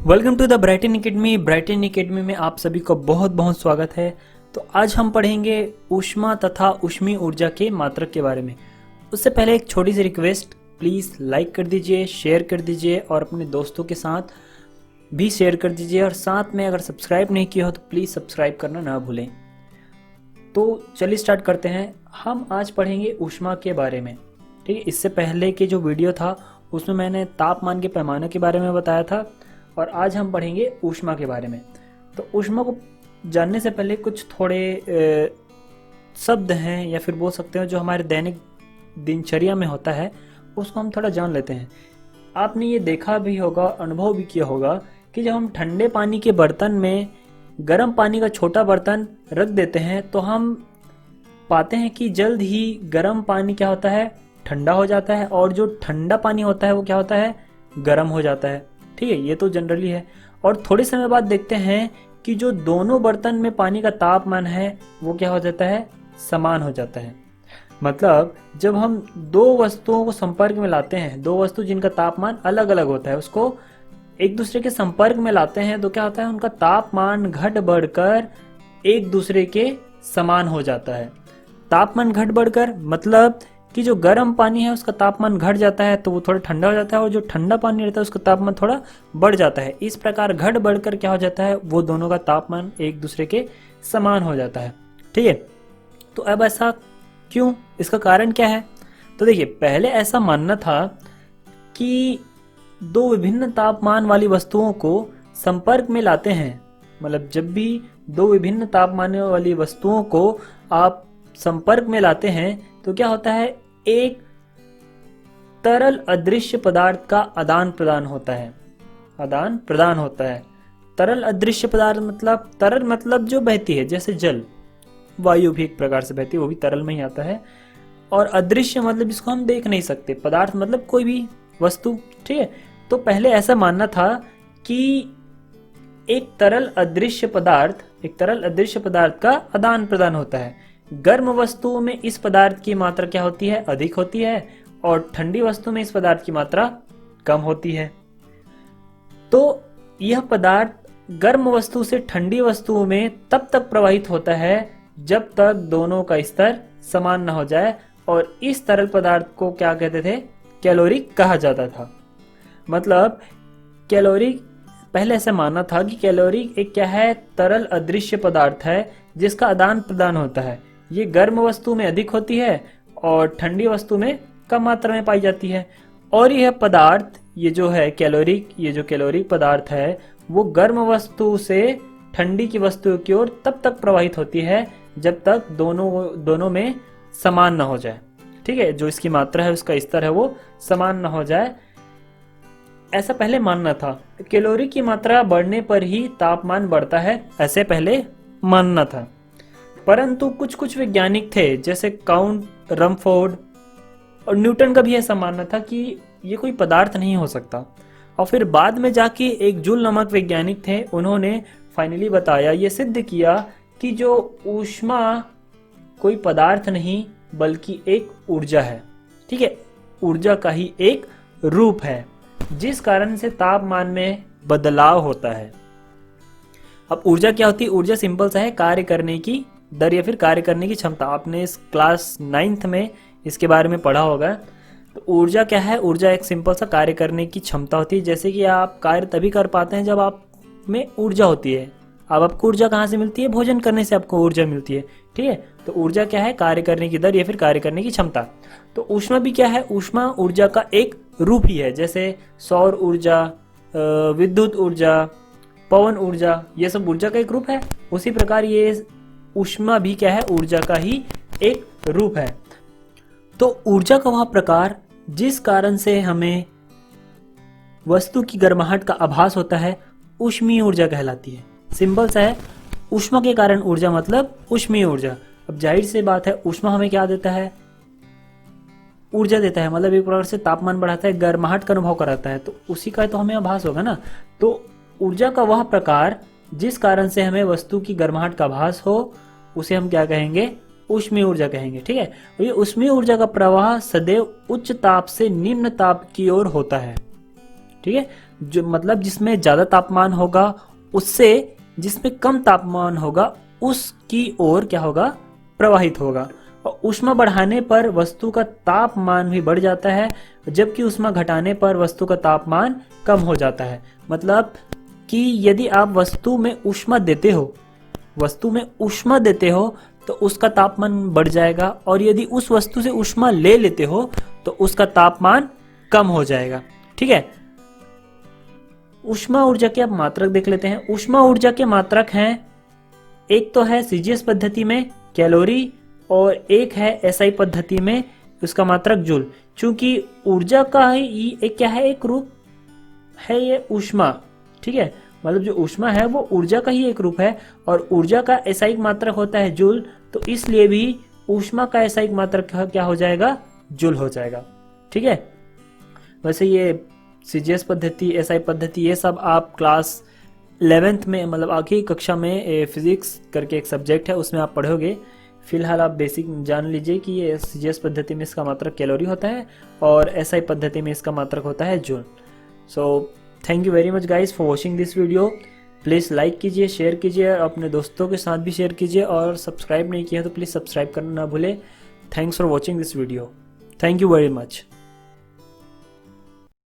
Welcome to the Brighton Academy. Brighton Academy में आप सभी को बहुत बहुत स्वागत है। तो आज हम पढ़ेंगे ऊष्मा तथा ऊष्मीय ऊर्जा के मात्रक के बारे में। उससे पहले एक छोटी सी रिक्वेस्ट, प्लीज़ लाइक कर दीजिए, शेयर कर दीजिए और अपने दोस्तों के साथ भी शेयर कर दीजिए। और साथ में अगर सब्सक्राइब नहीं किया हो तो प्लीज़ सब्सक्राइब करना ना भूलें। तो चलिए स्टार्ट करते हैं। हम आज पढ़ेंगे ऊष्मा के बारे में। ठीक है, इससे पहले के जो वीडियो था उसमें मैंने तापमान के पैमाने के बारे में बताया था और आज हम पढ़ेंगे ऊष्मा के बारे में। तो ऊष्मा को जानने से पहले कुछ थोड़े शब्द हैं या फिर बोल सकते हैं जो हमारे दैनिक दिनचर्या में होता है, उसको हम थोड़ा जान लेते हैं। आपने ये देखा भी होगा, अनुभव भी किया होगा कि जब हम ठंडे पानी के बर्तन में गर्म पानी का छोटा बर्तन रख देते हैं तो हम पाते हैं कि जल्द ही गर्म पानी क्या होता है, ठंडा हो जाता है, और जो ठंडा पानी होता है वो क्या होता है, गर्म हो जाता है। ठीक है, ये तो जनरली है। और थोड़े समय बाद देखते हैं कि जो दोनों बर्तन में पानी का तापमान है वो क्या हो जाता है, समान हो जाता है। मतलब जब हम दो वस्तुओं को संपर्क में लाते हैं, दो वस्तु जिनका तापमान अलग अलग होता है, उसको एक दूसरे के संपर्क में लाते हैं तो क्या होता है, उनका तापमान घट बढ़कर एक दूसरे के समान हो जाता है। तापमान घट बढ़कर मतलब कि जो गर्म पानी है उसका तापमान घट जाता है तो वो थोड़ा ठंडा हो जाता है, और जो ठंडा पानी रहता है उसका तापमान थोड़ा बढ़ जाता है। इस प्रकार घट बढ़कर क्या हो जाता है, वो दोनों का तापमान एक दूसरे के समान हो जाता है। ठीक है, तो अब ऐसा क्यों, इसका कारण क्या है? तो देखिए, पहले ऐसा मानना था कि दो विभिन्न तापमान वाली वस्तुओं को संपर्क में लाते हैं, मतलब जब भी दो विभिन्न तापमान वाली वस्तुओं को आप संपर्क में लाते हैं तो क्या होता है, एक तरल अदृश्य पदार्थ का आदान प्रदान होता है। आदान प्रदान होता है। तरल अदृश्य पदार्थ मतलब, तरल मतलब जो बहती है, जैसे जल, वायु भी एक प्रकार से बहती है, वो भी तरल में ही आता है। और अदृश्य मतलब जिसको हम देख नहीं सकते, पदार्थ मतलब कोई भी वस्तु। ठीक है, तो पहले ऐसा मानना था कि एक तरल अदृश्य पदार्थ का आदान प्रदान होता है। गर्म वस्तुओं में इस पदार्थ की मात्रा क्या होती है, अधिक होती है, और ठंडी वस्तु में इस पदार्थ की मात्रा कम होती है। तो यह पदार्थ गर्म वस्तु से ठंडी वस्तुओं में तब तक प्रवाहित होता है जब तक दोनों का स्तर समान न हो जाए, और इस तरल पदार्थ को क्या कहते थे, कैलोरिक कहा जाता था। मतलब कैलोरिक, पहले ऐसा मानना था कि कैलोरिक एक क्या है, तरल अदृश्य पदार्थ है जिसका आदान प्रदान होता है। ये गर्म वस्तु में अधिक होती है और ठंडी वस्तु में कम मात्रा में पाई जाती है। और यह पदार्थ, ये जो कैलोरिक पदार्थ है, वो गर्म वस्तु से ठंडी की वस्तु की ओर तब तक प्रवाहित होती है जब तक दोनों में समान न हो जाए। ठीक है, जो इसकी मात्रा है, उसका स्तर है, वो समान न हो जाए, ऐसा पहले मानना था। कैलोरी की मात्रा बढ़ने पर ही तापमान बढ़ता है, ऐसे पहले मानना था। परंतु कुछ वैज्ञानिक थे, जैसे काउंट रमफोर्ड और न्यूटन का भी ऐसा मानना था कि ये कोई पदार्थ नहीं हो सकता। और फिर बाद में जाके एक जूल नामक वैज्ञानिक थे, उन्होंने फाइनली बताया, ये सिद्ध किया कि जो ऊष्मा कोई पदार्थ नहीं बल्कि एक ऊर्जा है। ठीक है, ऊर्जा का ही एक रूप है, जिस कारण से तापमान में बदलाव होता है। अब ऊर्जा क्या होती है? ऊर्जा सिंपल सा है, कार्य करने की दर या फिर कार्य करने की क्षमता। आपने इस क्लास 9th में इसके बारे में पढ़ा होगा। तो ऊर्जा क्या है? ऊर्जा एक सिंपल सा कार्य करने की क्षमता होती है। जैसे कि आप कार्य तभी कर पाते हैं जब आप में ऊर्जा होती है। अब आपको ऊर्जा कहाँ से मिलती है? भोजन करने से आपको ऊर्जा मिलती है। ठीक है, तो ऊर्जा क्या है? कार्य करने की दर या फिर कार्य करने की क्षमता। तो ऊष्मा भी क्या है? ऊष्मा ऊर्जा का एक रूप ही है। जैसे सौर ऊर्जा, विद्युत ऊर्जा, पवन ऊर्जा, ये सब ऊर्जा का एक रूप है। उसी प्रकार ये ऊष्मा भी क्या है? ऊर्जा का ही एक रूप है। तो ऊर्जा का वह प्रकार जिस कारण से हमें वस्तु की गर्माहट का आभास होता है, ऊष्मीय ऊर्जा कहलाती है। सिंपल सा है, ऊष्मा के कारण ऊर्जा मतलब ऊष्मीय ऊर्जा। अब जाहिर सी बात है, ऊष्मा हमें क्या देता है? ऊर्जा देता है, मतलब एक प्रकार से तापमान बढ़ाता है, गर्माहट का अनुभव कराता है, तो उसी का तो हमें आभास होगा ना। तो ऊर्जा का वह प्रकार जिस कारण से हमें वस्तु की गर्माहट का आभास हो, उसे हम क्या कहेंगे? ऊष्मीय ऊर्जा कहेंगे। ठीक है, और ये ऊष्मीय ऊर्जा का प्रवाह सदैव उच्च ताप से निम्न ताप की ओर होता है। ठीक है, जो मतलब जिसमें ज़्यादा तापमान होगा उससे जिसमें कम तापमान होगा उसकी ओर क्या होगा, प्रवाहित होगा। और ऊष्मा बढ़ाने पर वस्तु का तापमान भी बढ़ जाता है, जबकि ऊष्मा घटाने पर वस्तु का तापमान कम हो जाता है। मतलब कि यदि आप वस्तु में ऊष्मा देते हो तो उसका तापमान बढ़ जाएगा, और यदि उस वस्तु से ऊष्मा ले लेते हो तो उसका तापमान कम हो जाएगा। ठीक है। ऊष्मा ऊर्जा के अब मात्रक देख लेते हैं। ऊष्मा ऊर्जा के मात्रक हैं, एक तो है सीजीएस पद्धति में कैलोरी, और एक है एसआई पद्धति में उसका मात्रक जूल। चूंकि ऊर्जा का ही एक क्या है, एक रूप है ये ऊष्मा। ठीक है, मतलब जो ऊष्मा है वो ऊर्जा का ही एक रूप है, और ऊर्जा का एसआई मात्रक होता है जूल, तो इसलिए भी ऊष्मा का एसआई मात्रक क्या हो जाएगा, जूल हो जाएगा। ठीक है। वैसे ये सीजीएस पद्धति, एसआई पद्धति, ये सब आप क्लास 11th में, मतलब आखिरी कक्षा में फिजिक्स करके एक सब्जेक्ट है उसमें आप पढ़ोगे। फिलहाल आप बेसिक जान लीजिए कि ये सीजीएस पद्धति में इसका मात्रक कैलोरी होता है और एसआई पद्धति में इसका मात्रक होता है joule. So thank you very much guys for watching this video. Please like कीजिए, शेयर कीजिए, अपने दोस्तों के साथ भी शेयर कीजिए, और सब्सक्राइब नहीं किया तो प्लीज़ सब्सक्राइब करना ना भूलें। Thanks for watching this video. Thank you very much.